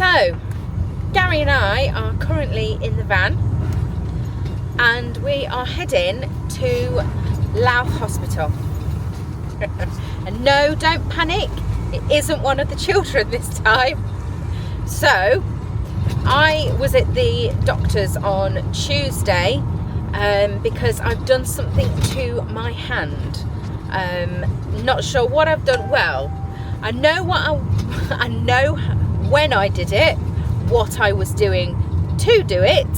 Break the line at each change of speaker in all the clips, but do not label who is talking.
So, Gary and I are currently in the van and we are heading to Louth Hospital. And no, don't panic, it isn't one of the children this time. So, I was at the doctor's on Tuesday because I've done something to my hand. Not sure what I've done. Well, I know I know when I did it, what I was doing to do it.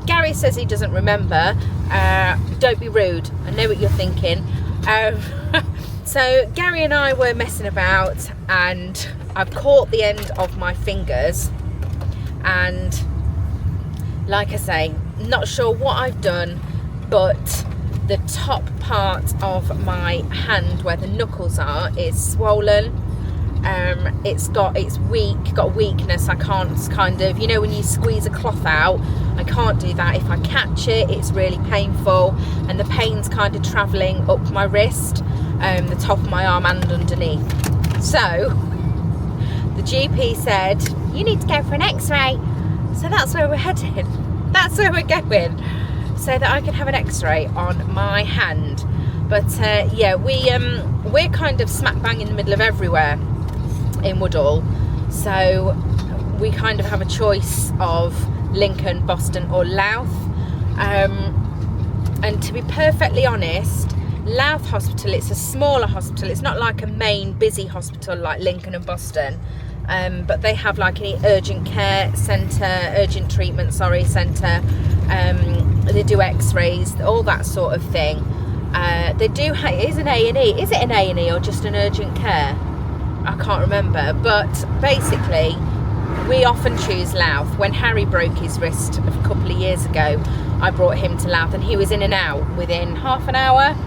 Gary says he doesn't remember. Don't be rude. I know what you're thinking. So Gary and I were messing about and I've caught the end of my fingers, and like I say, not sure what I've done, but the top part of my hand where the knuckles are is swollen. It's got weakness. I can't kind of, you know, when you squeeze a cloth out, I can't do that. If I catch it, it's really painful, and the pain's kind of travelling up my wrist, the top of my arm and underneath. So the GP said you need to go for an x-ray, so that's where we're headed. That's where we're going, so that I can have an x-ray on my hand. But yeah, we're kind of smack bang in the middle of everywhere in Woodall, so we kind of have a choice of Lincoln, Boston or Louth, and to be perfectly honest, Louth Hospital, it's a smaller hospital. It's not like a main busy hospital like Lincoln and Boston, but they have like an urgent care centre, urgent treatment centre. They do x-rays, all that sort of thing. They do, it is an A&E. Is it an A&E or just an urgent care? I can't remember, but basically we often choose Louth. When Harry broke his wrist a couple of years ago, I brought him to Louth and he was in and out within half an hour.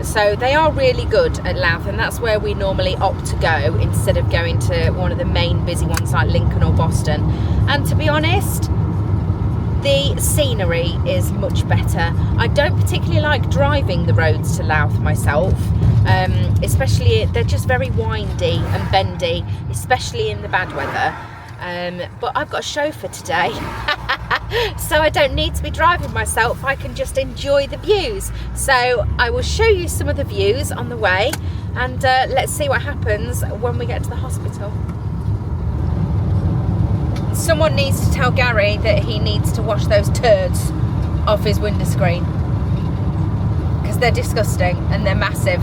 So they are really good at Louth, and that's where we normally opt to go instead of going to one of the main busy ones like Lincoln or Boston. And to be honest, the scenery is much better. I don't particularly like driving the roads to Louth myself, especially they're just very windy and bendy, especially in the bad weather. But I've got a chauffeur today, so I don't need to be driving myself. I can just enjoy the views. So I will show you some of the views on the way, and let's see what happens when we get to the hospital. Someone needs to tell Gary that he needs to wash those turds off his window screen, because they're disgusting and they're massive,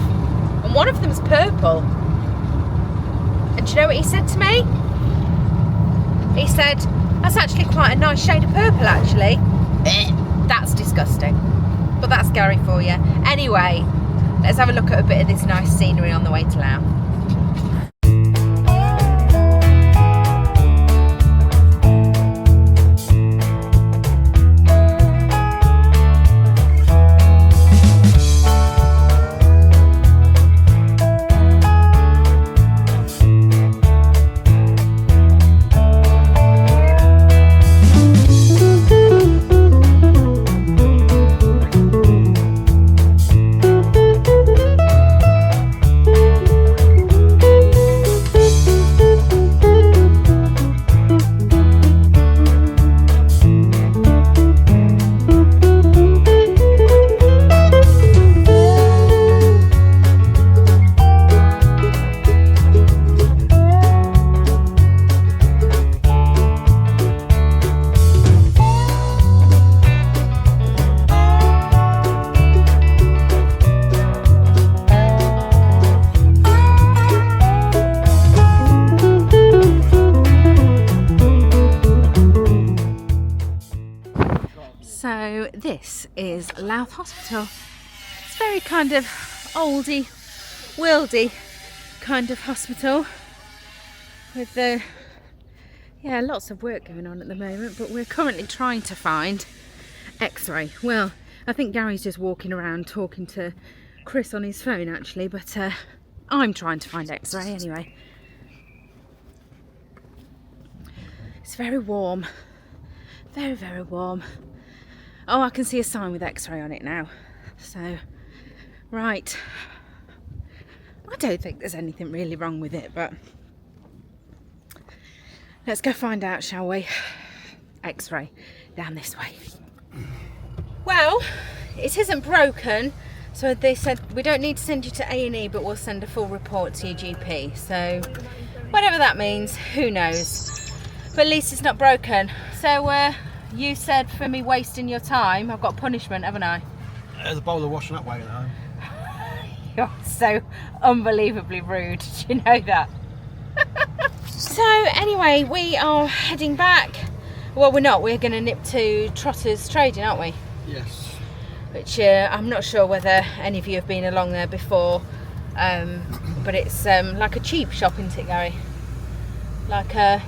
and one of them's purple. And do you know what he said to me? He said, that's actually quite a nice shade of purple actually. That's disgusting, but that's Gary for you. Anyway, let's have a look at a bit of this nice scenery on the way to Louth. So this is Louth Hospital. It's very kind of oldie, worldy kind of hospital with lots of work going on at the moment, but we're currently trying to find x-ray. Well, I think Gary's just walking around talking to Chris on his phone actually, but I'm trying to find x-ray anyway. It's very warm, very, very warm. Oh, I can see a sign with x-ray on it now. So, right. I don't think there's anything really wrong with it, but Let's go find out, shall we? X-ray down this way. Well, it isn't broken, so they said we don't need to send you to A&E, but we'll send a full report to your GP. So whatever that means, who knows? But at least it's not broken. So you said for me wasting your time, I've got punishment, haven't I?
There's a bowl of washing up waiting at home.
You're so unbelievably rude. Did you know that? So anyway, we are heading back. Well, we're not. We're going to nip to Trotters trading, aren't we?
Yes.
Which I'm not sure whether any of you have been along there before, but it's like a cheap shop, isn't it, Gary? Like a...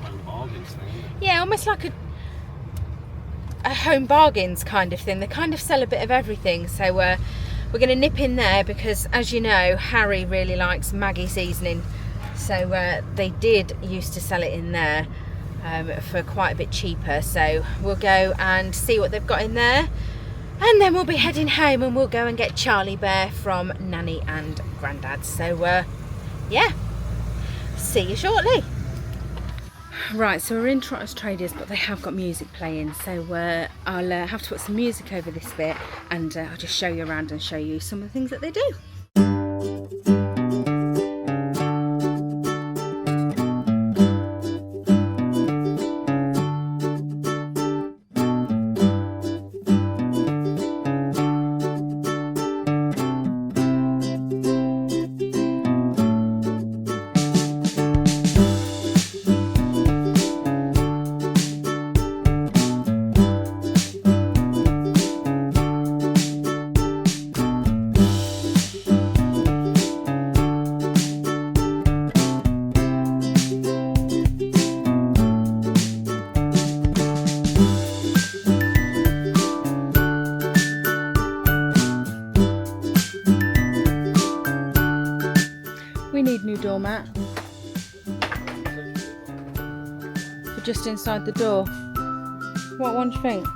Like the bargains thing, isn't it?
Yeah, almost like a home bargains kind of thing. They kind of sell a bit of everything. So we're going to nip in there because, as you know, Harry really likes Maggi seasoning. So they did used to sell it in there for quite a bit cheaper. So we'll go and see what they've got in there. And then we'll be heading home and we'll go and get Charlie Bear from Nanny and Grandad. So yeah, see you shortly. Right, so we're in Trotters Traders, but they have got music playing, so I'll have to put some music over this bit, and I'll just show you around and show you some of the things that they do. We need new doormat for just inside the door. What one do you think?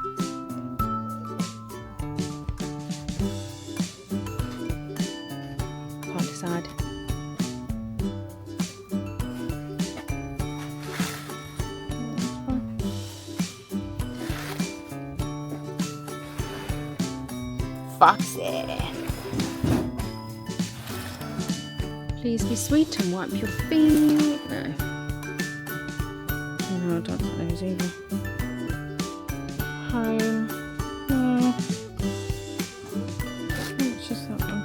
Can't decide. Foxy. Please be sweet and wipe your feet. No. No, I don't like those either. Home. No. It's just that one.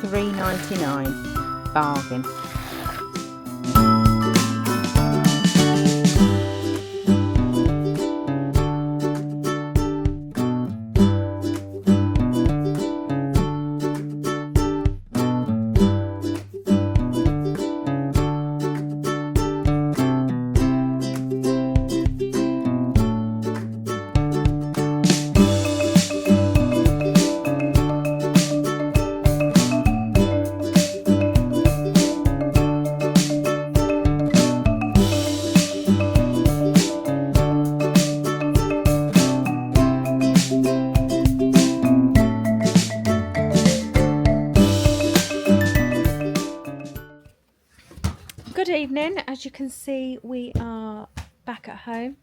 $3.99. Bargain. Good evening. As you can see, we are back at home.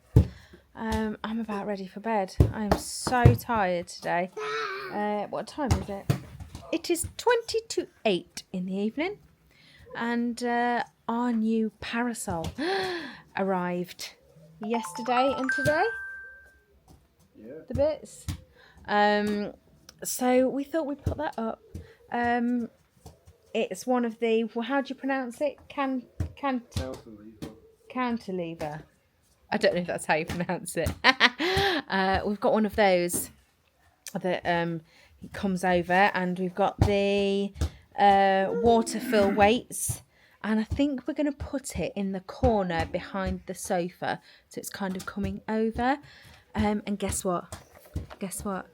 I'm about ready for bed. I am so tired today. What time is it? It is 20 to 8 in the evening, and our new parasol arrived yesterday and today. Yeah. The bits. So we thought we'd put that up. It's one of the, well, how do you pronounce it? Cantilever. I don't know if that's how you pronounce it. We've got one of those that comes over, and we've got the water fill weights, and I think we're going to put it in the corner behind the sofa, so it's kind of coming over. And guess what? Guess what?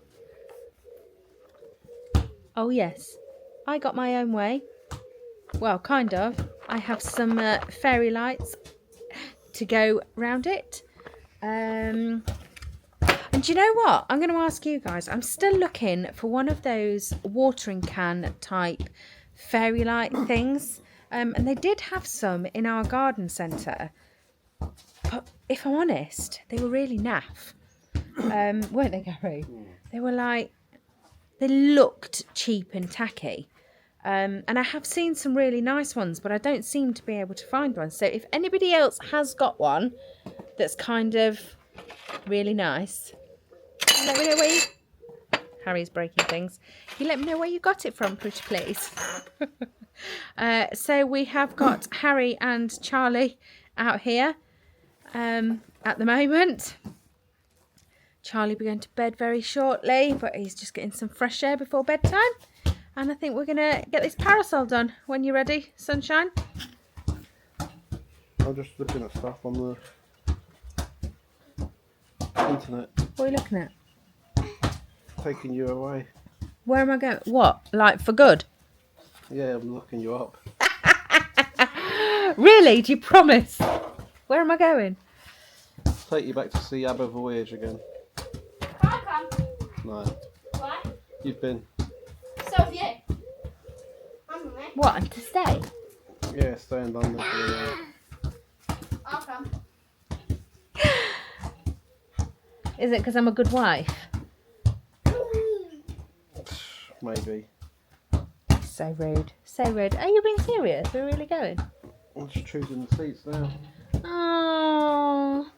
Oh yes, I got my own way. Well, kind of. I have some fairy lights to go round it. And do you know what? I'm going to ask you guys. I'm still looking for one of those watering can type fairy light things. And they did have some in our garden centre. But if I'm honest, they were really naff. Weren't they, Gary? They were like, they looked cheap and tacky. And I have seen some really nice ones, but I don't seem to be able to find one. So if anybody else has got one that's kind of really nice, let me know where you... Harry's breaking things. You let me know where you got it from, pretty please. So we have got Harry and Charlie out here at the moment. Charlie will be going to bed very shortly, but he's just getting some fresh air before bedtime. And I think we're going to get this parasol done. When you're ready, Sunshine?
I'm just looking at stuff on the internet.
What are you looking at?
Taking you away.
Where am I going? What? Like for good?
Yeah, I'm looking you up.
Really? Do you promise? Where am I going?
Take you back to see Aber Voyage again.
I'll come.
No,
Why?
you've been.
So have you. I'm on it.
What? And to stay?
Yeah, stay in London for a while.
I'll come.
Is it because I'm a good wife?
Maybe.
So rude. So rude. Are you being serious? We're really going?
I'm just choosing the seats now.
Oh,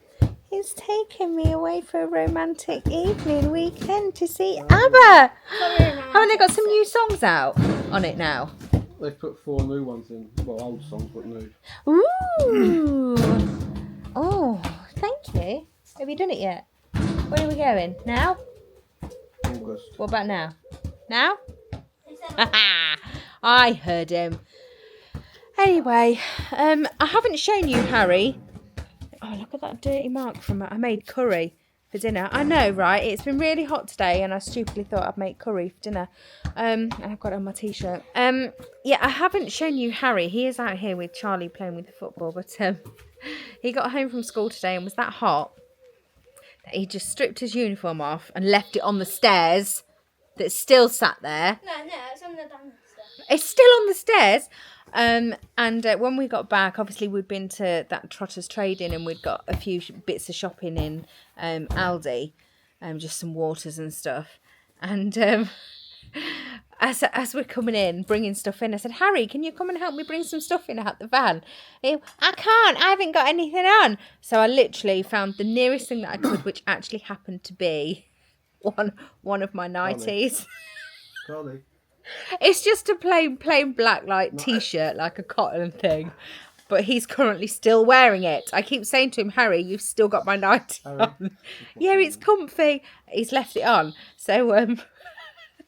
he's taking me away for a romantic evening weekend to see ABBA. Haven't they got some new songs out on it now?
They've put 4 new ones in. Well, old songs, but new.
Ooh. Oh, thank you. Have you done it yet? When are we going? Now?
August.
What about now? Now? I heard him. Anyway, I haven't shown you, Harry. Oh, look at that dirty mark from it. I made curry for dinner. I know, right? It's been really hot today and I stupidly thought I'd make curry for dinner. And I've got it on my t-shirt. Yeah, I haven't shown you Harry. He is out here with Charlie playing with the football, but he got home from school today and was that hot that he just stripped his uniform off and left it on the stairs that still sat there.
No, it's on the downstairs.
It's still on the stairs. And when we got back, obviously we'd been to that Trotters trading and we'd got a few bits of shopping in Aldi, just some waters and stuff. And as we're coming in, bringing stuff in, I said, Harry, can you come and help me bring some stuff in out the van? I can't, I haven't got anything on. So I literally found the nearest thing that I could, which actually happened to be one of my nighties.
Charlie.
It's just a plain black t-shirt, like a cotton thing. But he's currently still wearing it. I keep saying to him, Harry, you've still got my nightie on. Yeah, it's comfy. He's left it on. So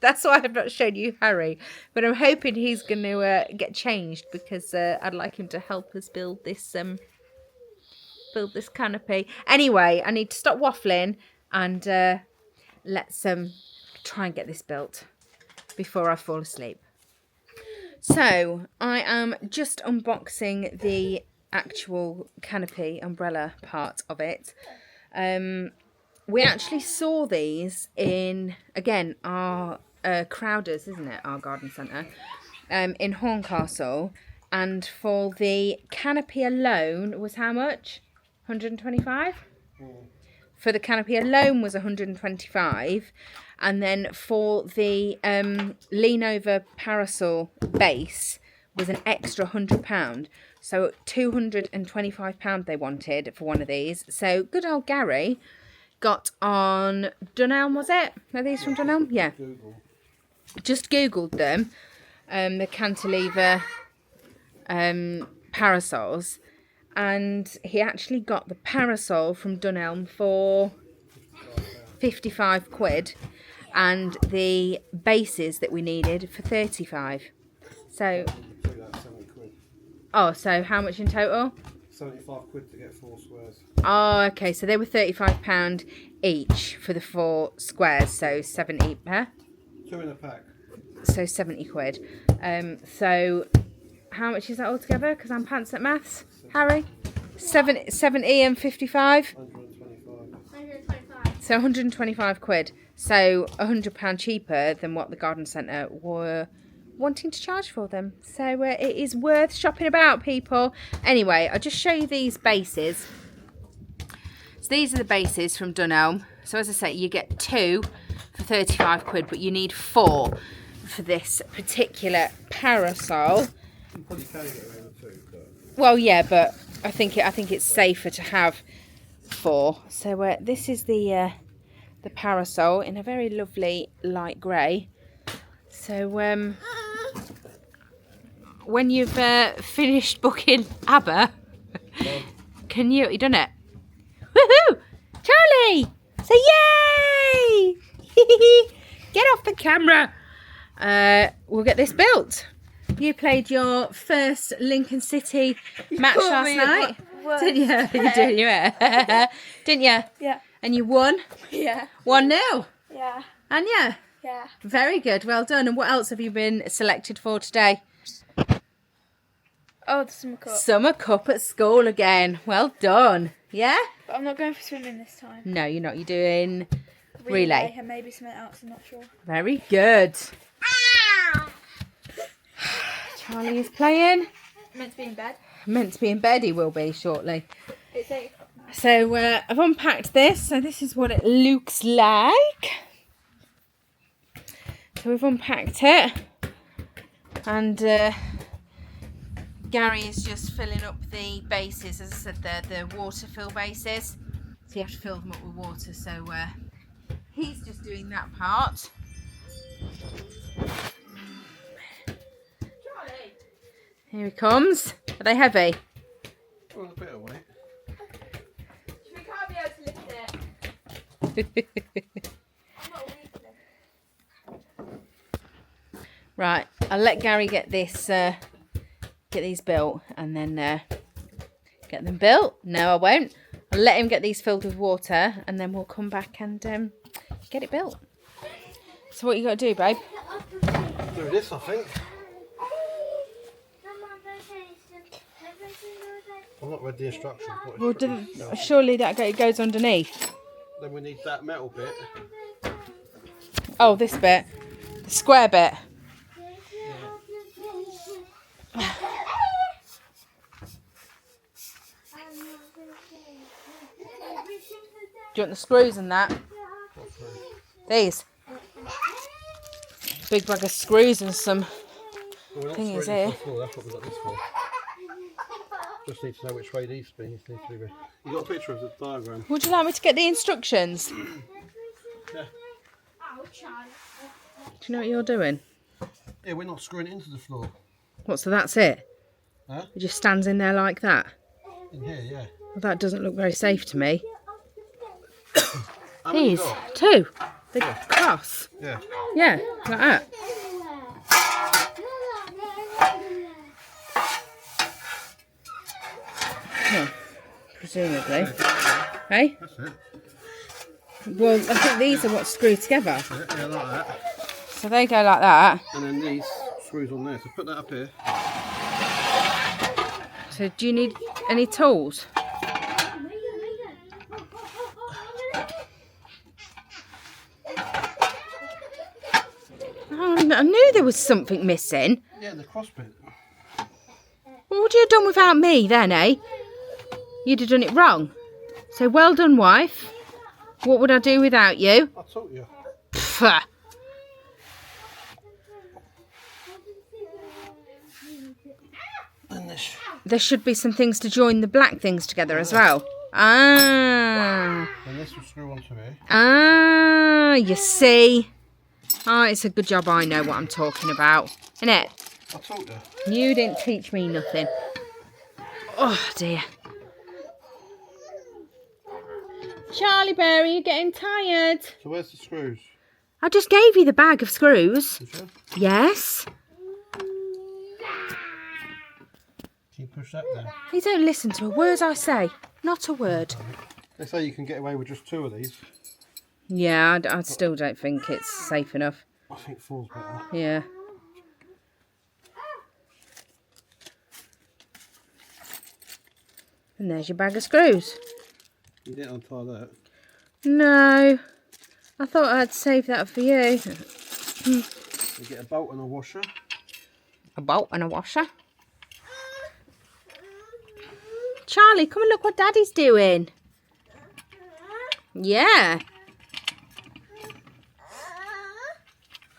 that's why I've not shown you Harry. But I'm hoping he's going to get changed because I'd like him to help us build this canopy. Anyway, I need to stop waffling and let's try and get this built before I fall asleep. So I am just unboxing the actual canopy umbrella part of it. We actually saw these in, again, our Crowders, isn't it? Our garden centre in Horncastle. And for the canopy alone was how much? 125? For the canopy alone was 125. And then for the lean over parasol base was an extra £100. So £225 they wanted for one of these. So good old Gary got on Dunelm, was it? Are these from Dunelm? Yeah.
Google.
Just Googled them. The cantilever parasols. And he actually got the parasol from Dunelm for 55 quid. And the bases that we needed for 35. So, oh, so how much in total?
75 quid to get 4 squares.
Oh, okay. So they were £35 each for the 4 squares. So 70 per.
2 in a pack.
So 70 quid. So how much is that altogether? Because I'm pants at maths. Harry? 70 and 55?
125.
So 125 quid. So £100 cheaper than what the garden centre were wanting to charge for them. So it is worth shopping about, people. Anyway, I'll just show you these bases. So these are the bases from Dunelm. So as I say, you get 2 for 35 quid, but you need 4 for this particular parasol.
You probably can get away with 2, but...
Well, yeah, but I think it's safer to have 4. So this is the parasol in a very lovely light grey. So when you've finished booking ABBA, can you done it? Woohoo! Charlie! Say yay! Get off the camera. We'll get this built. You played your first Lincoln City match last night. Didn't you? You did, yeah. Didn't you?
Yeah.
And you won?
Yeah.
1-0.
Yeah.
And yeah.
Yeah.
Very good. Well done. And what else have you been selected for today?
Oh, the summer cup.
Summer cup at school again. Well done. Yeah?
But I'm not going for swimming this time.
No, you're not. You're doing relay.
And maybe something else, I'm not sure.
Very good. Charlie is playing.
Meant to be in bed.
Meant to be in bed. He will be shortly.
It's 8 o'clock now.
So I've unpacked this. So this is what it looks like. So we've unpacked it. And Gary is just filling up the bases. As I said, the water fill bases. So you have to fill them up with water. So he's just doing that part. Here he comes. Are they heavy?
Well, a bit of weight.
We can't be able to lift it. I'm not weak.
Right, I'll let Gary get this, get these built, and then get them built. No, I won't. I'll let him get these filled with water, and then we'll come back and get it built. So what you got to do, babe?
Do this, I think. I've not read the instructions.
Well, surely that goes underneath.
Then we need that metal bit.
Oh, this bit, the square bit. Do you want the screws and that? These. Big bag of screws and some thingies here.
That's what we got this for. Just need to know which way these springs need to be. You got a picture of the diagram?
Would you like me to get the instructions?
Yeah.
Do you know what you're doing?
Yeah, we're not screwing it into the floor.
What, so that's it?
Huh?
It just stands in there like that?
In here, yeah.
Well, that doesn't look very safe to me.
How many
These,
you got?
2. The cross.
Yeah.
Yeah, like that. Yeah, presumably. Hey?
That's it.
Well, I think these are what's screwed together.
Yeah, like that.
So they go like that.
And then these screws on there. So put that up here.
So do you need any tools? Oh, I knew there was something missing.
Yeah, the cross bit.
What would you have done without me then, eh? You'd have done it wrong. So well done, wife. What would I do without you?
I taught you.
Pfft.
And this.
There should be some things to join the black things together as well. Ah.
And this will screw onto here.
Ah, you see. Oh, it's a good job I know what I'm talking about, isn't it?
I taught you.
You didn't teach me nothing. Oh dear. Charlie Bear, are you getting tired?
So where's the screws?
I just gave you the bag of screws.
Did you?
Yes.
Can you push that down?
You don't listen to a word I say. Not a word.
They say you can get away with just 2 of these.
Yeah, I still don't think it's safe enough.
I think 4's better.
Yeah. And there's your bag of screws.
You didn't untie that.
No. I thought I'd save that for you.
You get a bolt and a washer.
A bolt and a washer. Charlie, come and look what Daddy's doing. Yeah.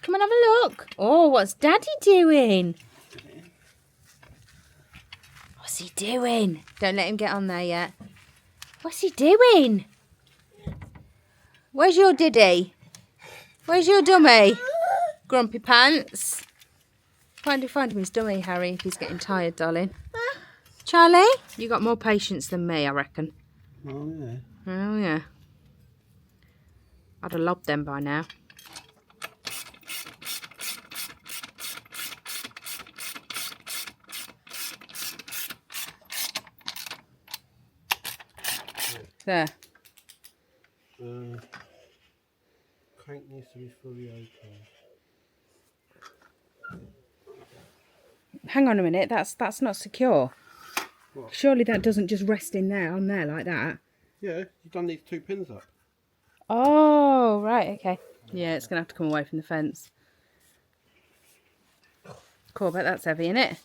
Come and have a look. Oh, what's Daddy doing? What's he doing? Don't let him get on there yet. What's he doing? Where's your diddy? Where's your dummy? Grumpy pants. Find him his dummy, Harry, if he's getting tired, darling. Charlie, you got more patience than me, I reckon.
Oh, yeah.
Oh, yeah. I'd have lobbed them by now. There.
Crank needs to be fully open.
Hang on a minute, that's not secure.
What?
Surely that doesn't just rest in there, on there like that.
Yeah, you've done these 2 pins up.
Oh, right, okay. Yeah, it's going to have to come away from the fence. Cool, but that's heavy, isn't it?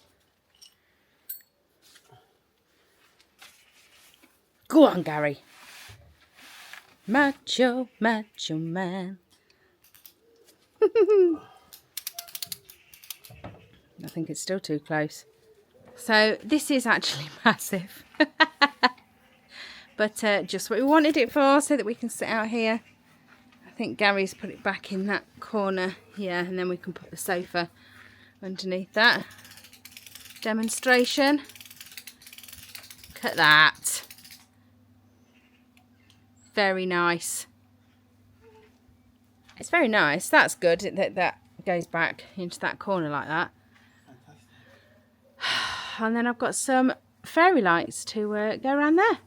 Go on, Gary. Macho, macho man. I think it's still too close. So this is actually massive. But just what we wanted it for, so that we can sit out here. I think Gary's put it back in that corner here, and then we can put the sofa underneath that. Demonstration. Look at that. Very nice. It's very nice. That's good that goes back into that corner like that. And then I've got some fairy lights to go around there.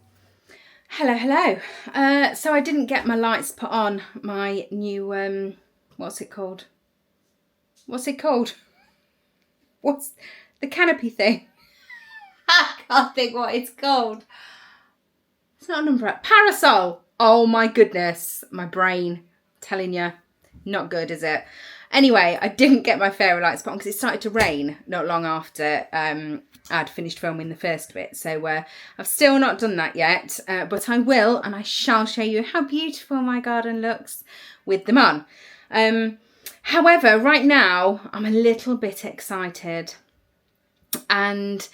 Hello. So I didn't get my lights put on my new, what's it called? What's the canopy thing? I can't think what it's called. It's not an umbrella. Parasol. Oh my goodness. My brain. Telling you. Not good, is it? Anyway, I didn't get my fairy lights put on because it started to rain not long after I'd finished filming the first bit. So I've still not done that yet, but I will, and I shall show you how beautiful my garden looks with them on. However, right now, I'm a little bit excited. And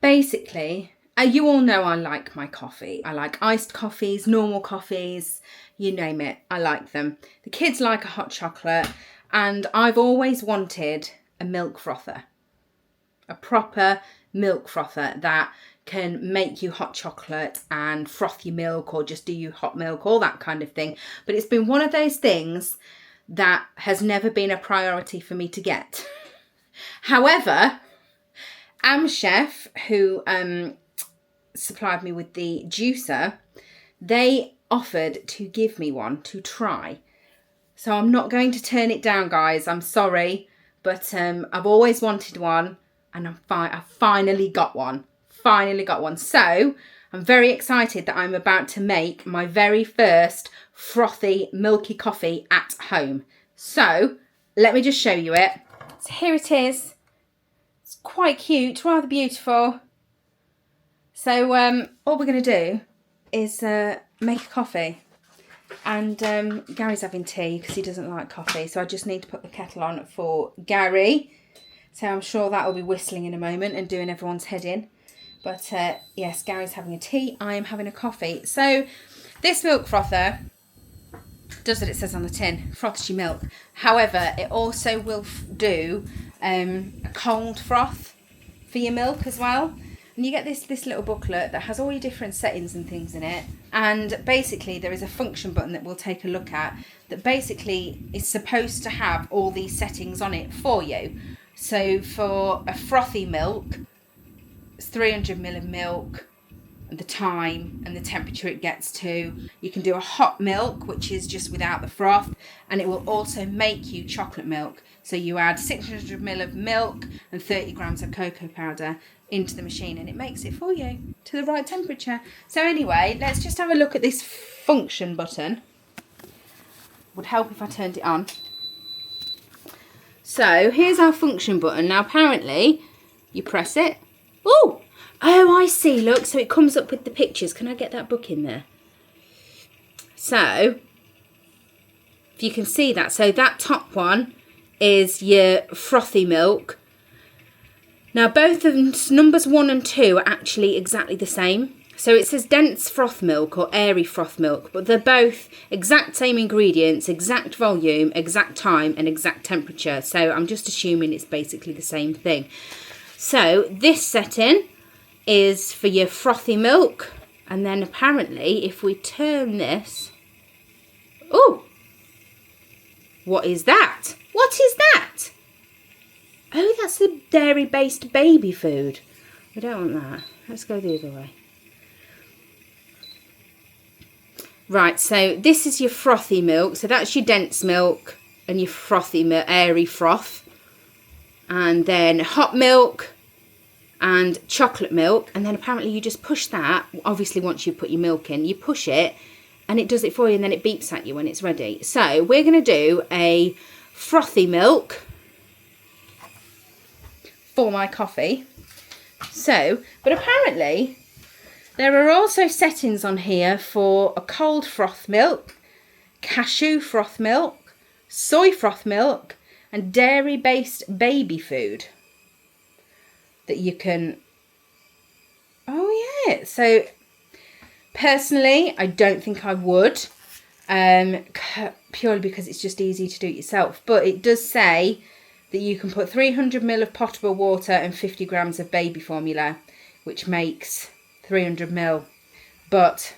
basically, you all know I like my coffee. I like iced coffees, normal coffees, you name it. I like them. The kids like a hot chocolate. And I've always wanted a milk frother, a proper milk frother that can make you hot chocolate and froth your milk or just do you hot milk, all that kind of thing. But it's been one of those things that has never been a priority for me to get. However, Amzchef, who supplied me with the juicer, they offered to give me one to try. So I'm not going to turn it down, guys. I'm sorry, but I've always wanted one, and I finally got one. So I'm very excited that I'm about to make my very first frothy, milky coffee at home. So let me just show you it. So here it is. It's quite cute, rather beautiful. So all we're going to do is make a coffee. And Gary's having tea because he doesn't like coffee. So I just need to put the kettle on for Gary. So I'm sure that will be whistling in a moment and doing everyone's head in. But yes, Gary's having a tea. I am having a coffee. So this milk frother does what it says on the tin. Froths your milk. However, it also will do a cold froth for your milk as well. And you get this little booklet that has all your different settings and things in it. And basically there is a function button that we'll take a look at that basically is supposed to have all these settings on it for you. So for a frothy milk, it's 300 ml of milk, and the time and the temperature it gets to. You can do a hot milk, which is just without the froth, and it will also make you chocolate milk. So you add 600 ml of milk and 30 grams of cocoa powder into the machine, and it makes it for you to the right temperature. So anyway, let's just have a look at this function button. Would help if I turned it on. So here's our function button. Now apparently you press it. Oh, I see, look, so it comes up with the pictures. Can I get that book in there? So if you can see that, so that top one is your frothy milk. Now both of them, numbers 1 and 2, are actually exactly the same. So it says dense froth milk or airy froth milk, but they're both exact same ingredients, exact volume, exact time and exact temperature. So I'm just assuming it's basically the same thing. So this setting is for your frothy milk. And then apparently if we turn this, oh, what is that? What is that? Oh, that's the dairy-based baby food. We don't want that. Let's go the other way. Right, so this is your frothy milk. So that's your dense milk and your frothy milk, airy froth. And then hot milk and chocolate milk. And then apparently you just push that. Obviously, once you put your milk in, you push it and it does it for you and then it beeps at you when it's ready. So we're going to do a frothy milk for my coffee. So, but apparently there are also settings on here for a cold froth milk, cashew froth milk, soy froth milk, and dairy-based baby food that you can... Oh yeah, so personally I don't think I would, purely because it's just easy to do it yourself. But it does say that you can put 300 ml of potable water and 50 grams of baby formula, which makes 300 ml. But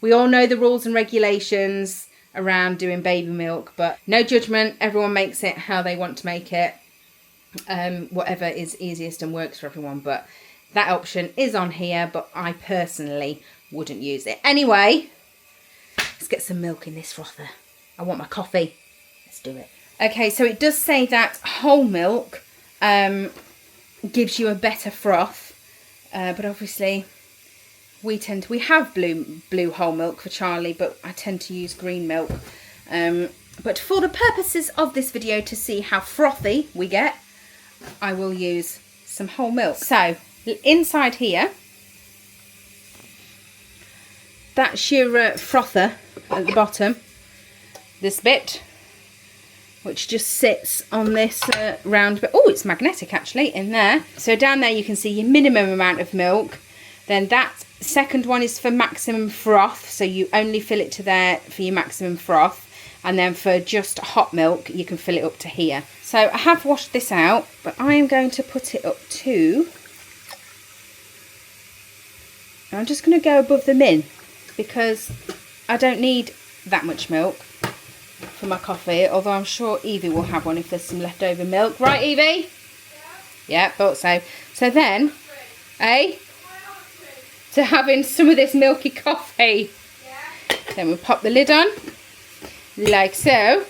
we all know the rules and regulations around doing baby milk, but no judgment, everyone makes it how they want to make it, whatever is easiest and works for everyone. But that option is on here, but I personally wouldn't use it. Anyway, let's get some milk in this frother. I want my coffee. Let's do it. Okay, so it does say that whole milk gives you a better froth, but obviously we have blue whole milk for Charlie, but I tend to use green milk. But for the purposes of this video, to see how frothy we get, I will use some whole milk. So inside here, that's your frother at the bottom, this bit, which just sits on this round bit. Oh, it's magnetic actually in there. So down there you can see your minimum amount of milk. Then that second one is for maximum froth, so you only fill it to there for your maximum froth. And then for just hot milk, you can fill it up to here. So I have washed this out, but I am going to put it up to... I'm just going to go above the min, because I don't need that much milk for my coffee, although I'm sure Evie will have one if there's some leftover milk. Right, Evie? Yeah, thought so. So then, to having some of this milky coffee. Then we'll pop the lid on, like so,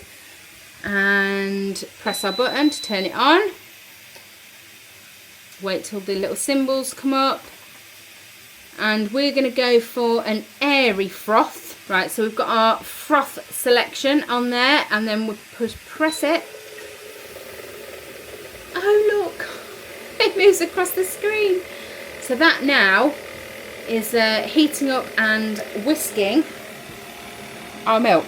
and press our button to turn it on. Wait till the little symbols come up. And we're going to go for an airy froth. Right, so we've got our froth selection on there, and then we'll press it. Oh look, it moves across the screen. So that now is heating up and whisking our milk.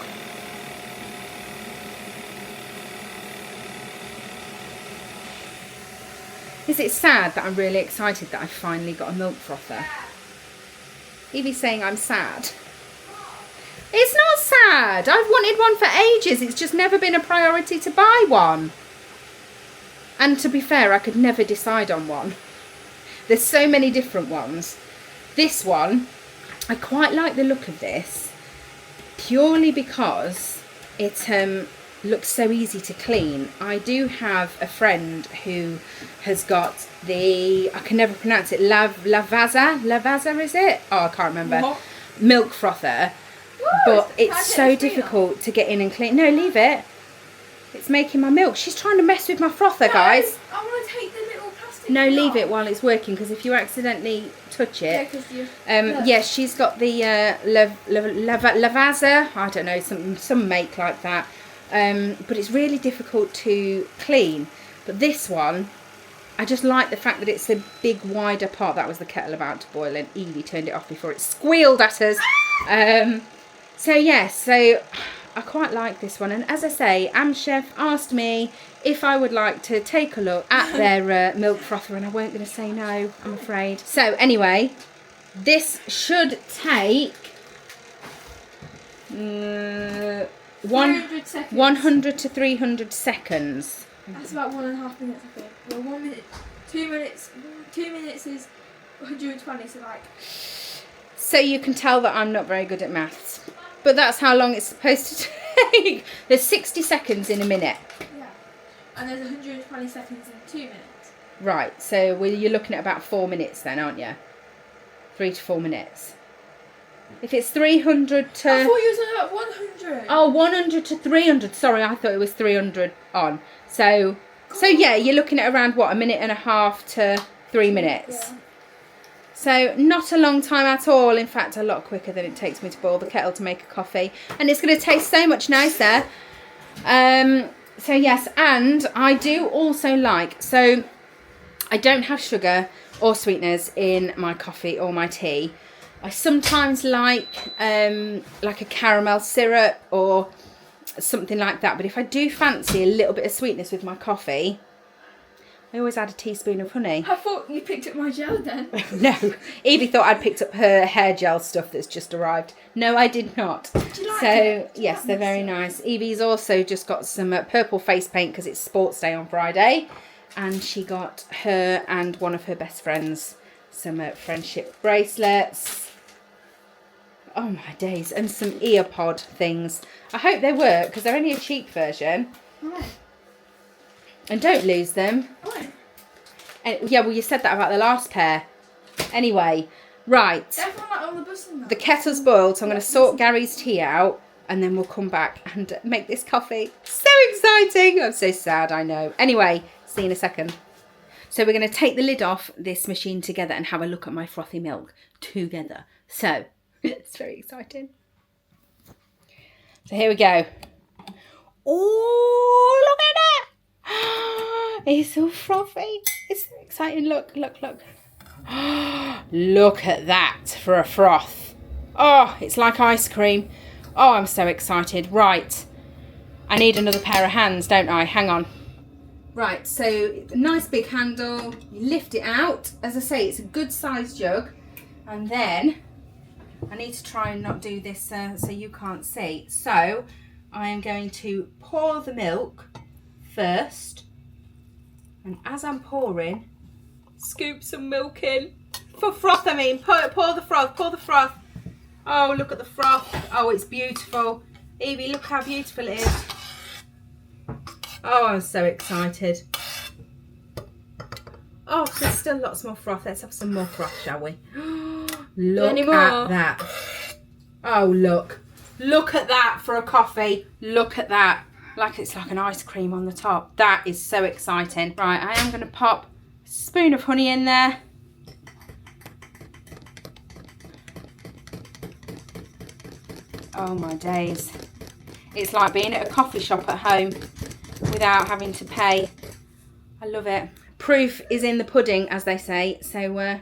Is it sad that I'm really excited that I finally got a milk frother? Evie's saying I'm sad. It's not sad. I've wanted one for ages. It's just never been a priority to buy one. And to be fair, I could never decide on one. There's so many different ones. This one, I quite like the look of this, purely because it looks so easy to clean. I do have a friend who has got the, I can never pronounce it, Lavazza is it? Oh, I can't remember. What? Milk frother. But it's so difficult to get in and clean. No, leave it. It's making my milk. She's trying to mess with my frother, guys.
I want to take the little plastic.
No, leave it while it's working, because if you accidentally touch it. Yeah, she's got the Lavazza. I don't know, some make like that. But it's really difficult to clean. But this one, I just like the fact that it's a big wider pot. That was the kettle about to boil, and Evie turned it off before it squealed at us. So yes, so I quite like this one, and as I say, Amzchef asked me if I would like to take a look at their milk frother, and I weren't going to say no, I'm afraid. So anyway, this should take
300 seconds.
100 to 300 seconds.
That's about 1.5 minutes, I think. Well, 1 minute, 2 minutes. 2 minutes is 120, so like.
So you can tell that I'm not very good at maths, but that's how long it's supposed to take. There's 60 seconds in a minute.
Yeah. And there's 120 seconds in 2 minutes.
Right, so you're looking at about 4 minutes then, aren't you? 3 to 4 minutes. If it's 300 to...
I thought you were talking about 100.
Oh, 100 to 300. Sorry, I thought it was 300 on. So yeah, you're looking at around, what, 1.5 to 3 minutes.
Yeah.
So not a long time at all. In fact, a lot quicker than it takes me to boil the kettle to make a coffee. And it's going to taste so much nicer. So yes, and I do also like... So I don't have sugar or sweeteners in my coffee or my tea. I sometimes like a caramel syrup or something like that. But if I do fancy a little bit of sweetness with my coffee, I always add a teaspoon of honey.
I thought you picked up my gel then.
No, Evie thought I'd picked up her hair gel stuff that's just arrived. No, I did not.
Do you like
So
it? Do you
yes,
like
they're
this
very
stuff?
nice. Evie's also just got some purple face paint because it's sports day on Friday. And she got her and one of her best friends some friendship bracelets. Oh my days. And some ear pod things. I hope they work because they're only a cheap version.
Right.
And don't lose them.
Right.
And, yeah, well, you said that about the last pair. Anyway, right.
Definitely like on the bus and that.
The kettle's boiled, so I'm going to sort Gary's tea out. And then we'll come back and make this coffee. So exciting. I'm so sad, I know. Anyway, see you in a second. So we're going to take the lid off this machine together and have a look at my frothy milk together. So, it's very exciting. So here we go. Oh, look at that. It's so frothy. It's so exciting. Look, look, look. Look at that for a froth. Oh, it's like ice cream. Oh, I'm so excited. Right. I need another pair of hands, don't I? Hang on. Right, so nice big handle. You lift it out. As I say, it's a good sized jug. And then I need to try and not do this so you can't see. So I am going to pour the milk first. And as I'm pouring, scoop some milk in. For froth, I mean. Pour the froth, pour the froth. Oh, look at the froth. Oh, it's beautiful. Evie, look how beautiful it is. Oh, I'm so excited. Oh, there's still lots more froth. Let's have some more froth, shall we? Look at that. Oh, look. Look at that for a coffee. Look at that. Like it's like an ice cream on the top. That is so exciting. Right, I am going to pop a spoon of honey in there. Oh my days. It's like being at a coffee shop at home without having to pay. I love it. Proof is in the pudding, as they say. So,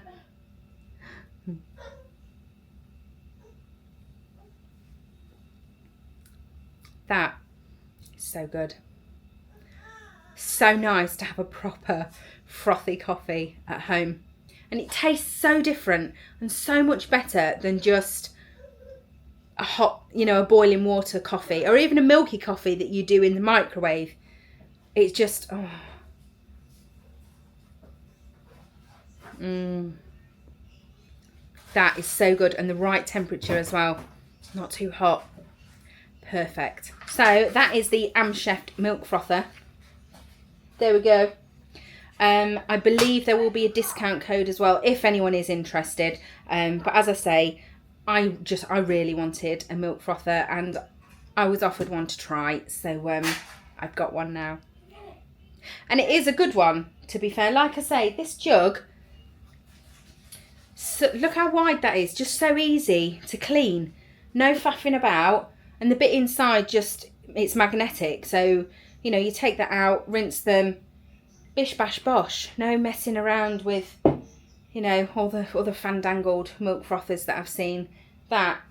that is so good. So nice to have a proper frothy coffee at home. And it tastes so different and so much better than just a hot, a boiling water coffee or even a milky coffee that you do in the microwave. It's just, oh. That is so good, and the right temperature as well. Not too hot. Perfect. So that is the Amzchef Milk Frother. There we go. I believe there will be a discount code as well if anyone is interested. But as I say, I really wanted a milk frother and I was offered one to try, so I've got one now. And it is a good one, to be fair. Like I say, this jug, so look how wide that is, just so easy to clean. No faffing about, and the bit inside it's magnetic, so you take that out, rinse them, bish bash bosh. No messing around with all the other fandangled milk frothers that I've seen. That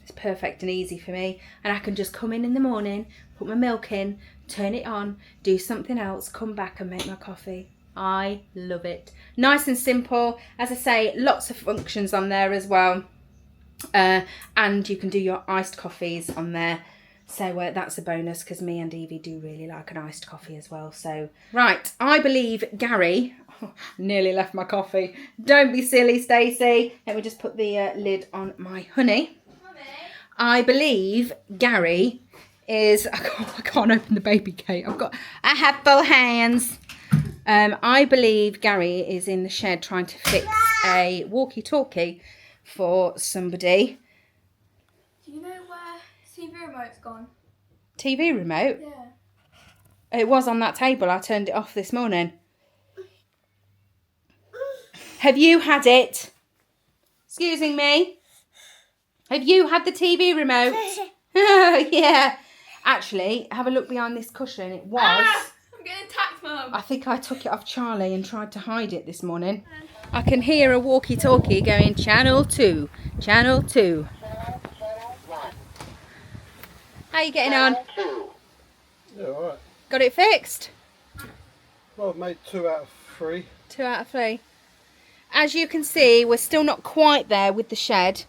It's perfect and easy for me. And I can just come in the morning, put my milk in, turn it on, do something else, come back and make my coffee. I love it. Nice and simple. As I say, lots of functions on there as well. And you can do your iced coffees on there. So that's a bonus because me and Evie do really like an iced coffee as well. So, right, I believe Gary... nearly left my coffee. Don't be silly, Stacey. Let me just put the lid on my honey. I believe Gary is... I can't open the baby gate. I have full hands. I believe Gary is in the shed trying to fix a walkie-talkie for somebody.
Do you know where TV remote's gone?
TV remote?
Yeah.
It was on that table. I turned it off this morning. Have you had it? Excusing me? Have you had the TV remote? Yeah. Actually, have a look behind this cushion. It was...
I'm getting attacked, Mum.
I think I took it off Charlie and tried to hide it this morning. I can hear a walkie-talkie going, channel 2, channel 2. How you getting on?
Yeah, alright.
Got it fixed?
Well, I've made 2 out of 3.
2 out of 3. As you can see, we're still not quite there with the shed.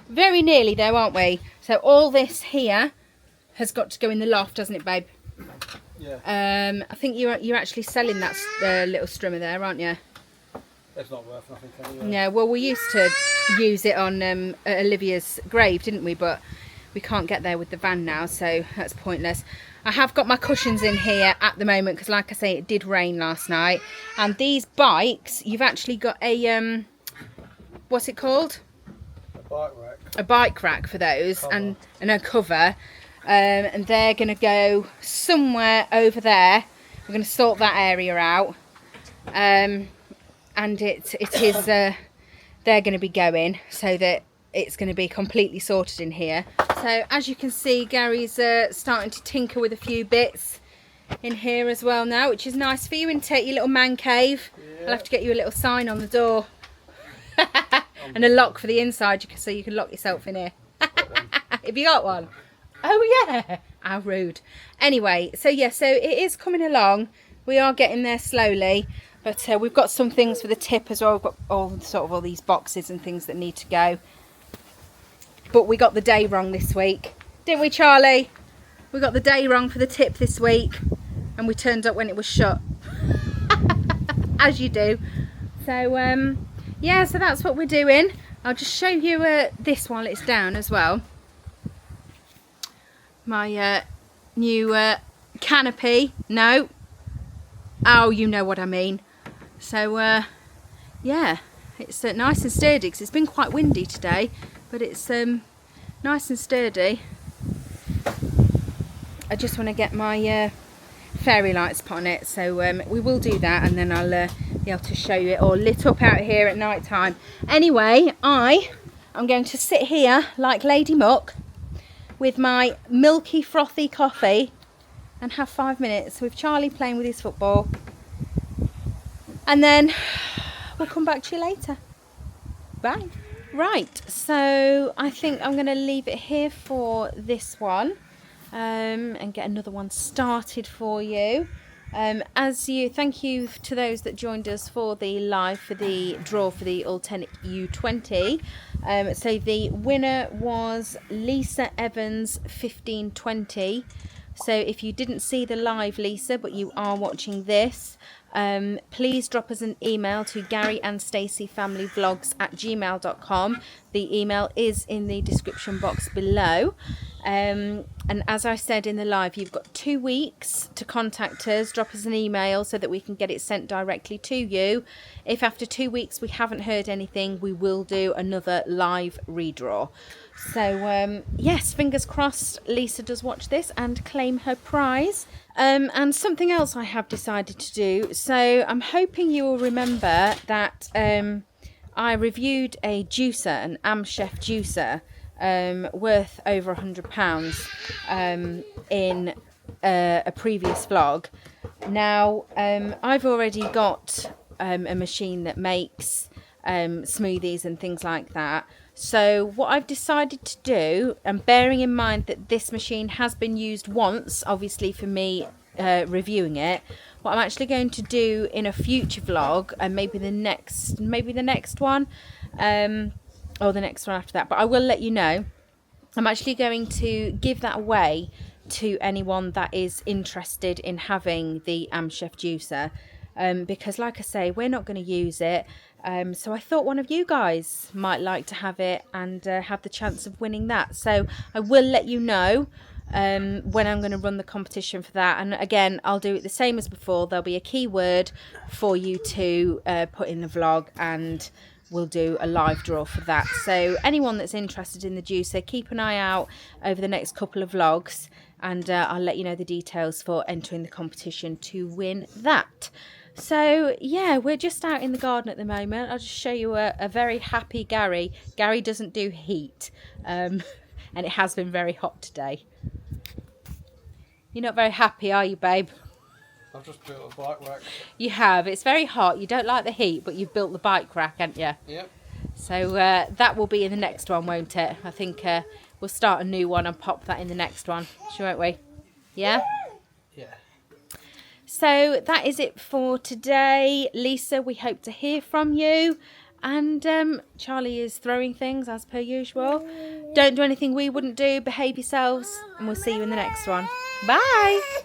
Very nearly though, aren't we? So all this here has got to go in the loft, doesn't it, babe?
Yeah.
I think you're actually selling that little strimmer there, aren't you?
It's not worth nothing, anyway.
No, well, we used to use it on Olivia's grave, didn't we? But we can't get there with the van now, so that's pointless. I have got my cushions in here at the moment because, like I say, it did rain last night. And these bikes, you've actually got a, what's it called?
A bike rack.
A bike rack for those, and a cover. And they're going to go somewhere over there. We're going to sort that area out. And it is, they're going to be going so that it's going to be completely sorted in here. So as you can see, Gary's starting to tinker with a few bits in here as well now, which is nice for you, and take your little man cave. Yeah. I'll have to get you a little sign on the door and a lock for the inside, so you can lock yourself in here. Have you got one? Oh yeah. How rude. Anyway, so yeah, so it is coming along. We are getting there slowly, but we've got some things for the tip as well. We've got all these boxes and things that need to go. But we got the day wrong this week, didn't we, Charlie? We got the day wrong for the tip this week, and we turned up when it was shut. As you do. So yeah, so that's what we're doing. I'll just show you this while it's down as well. My new canopy. No. Oh, you know what I mean. So yeah, it's nice and sturdy because it's been quite windy today, but it's nice and sturdy. I just want to get my fairy lights put on it, so we will do that, and then I'll be able to show you it all lit up out here at night time. Anyway, I'm going to sit here like Lady Muck with my milky frothy coffee and have 5 minutes with Charlie playing with his football, and then we'll come back to you later. Bye. Right, so I think I'm going to leave it here for this one, and get another one started for you. Thank you to those that joined us for the live for the draw for the alternate U20. So the winner was Lisa Evans 1520. So if you didn't see the live, Lisa, but you are watching this, please drop us an email to Gary and Stacey Family Vlogs @gmail.com. The email is in the description box below. And as I said in the live, you've got 2 weeks to contact us. Drop us an email so that we can get it sent directly to you. If after 2 weeks we haven't heard anything, we will do another live redraw. So yes, fingers crossed Lisa does watch this and claim her prize. And something else I have decided to do. So I'm hoping you will remember that I reviewed a juicer, an Amzchef juicer, worth over £100 in a previous vlog. Now I've already got a machine that makes smoothies and things like that. So what I've decided to do, and bearing in mind that this machine has been used once, obviously for me reviewing it, what I'm actually going to do in a future vlog, and maybe the next one, or the next one after that, but I will let you know, I'm actually going to give that away to anyone that is interested in having the Amzchef juicer, because like I say, we're not going to use it, so I thought one of you guys might like to have it and have the chance of winning that. So I will let you know when I'm going to run the competition for that, and again I'll do it the same as before. There'll be a keyword for you to put in the vlog, and we'll do a live draw for that. So anyone that's interested in the juicer, keep an eye out over the next couple of vlogs, and I'll let you know the details for entering the competition to win that. So yeah, we're just out in the garden at the moment. I'll just show you a very happy Gary. Gary doesn't do heat, and it has been very hot today. You're not very happy, are you, babe?
I've just built a bike rack. You
have. It's very hot. You don't like the heat, but you've built the bike rack, haven't you?
Yep.
So that will be in the next one, won't it? I think we'll start a new one and pop that in the next one, won't we? Yeah?
Yeah.
So that is it for today. Lisa, we hope to hear from you. And Charlie is throwing things as per usual. Don't do anything we wouldn't do. Behave yourselves. And we'll see you in the next one. Bye.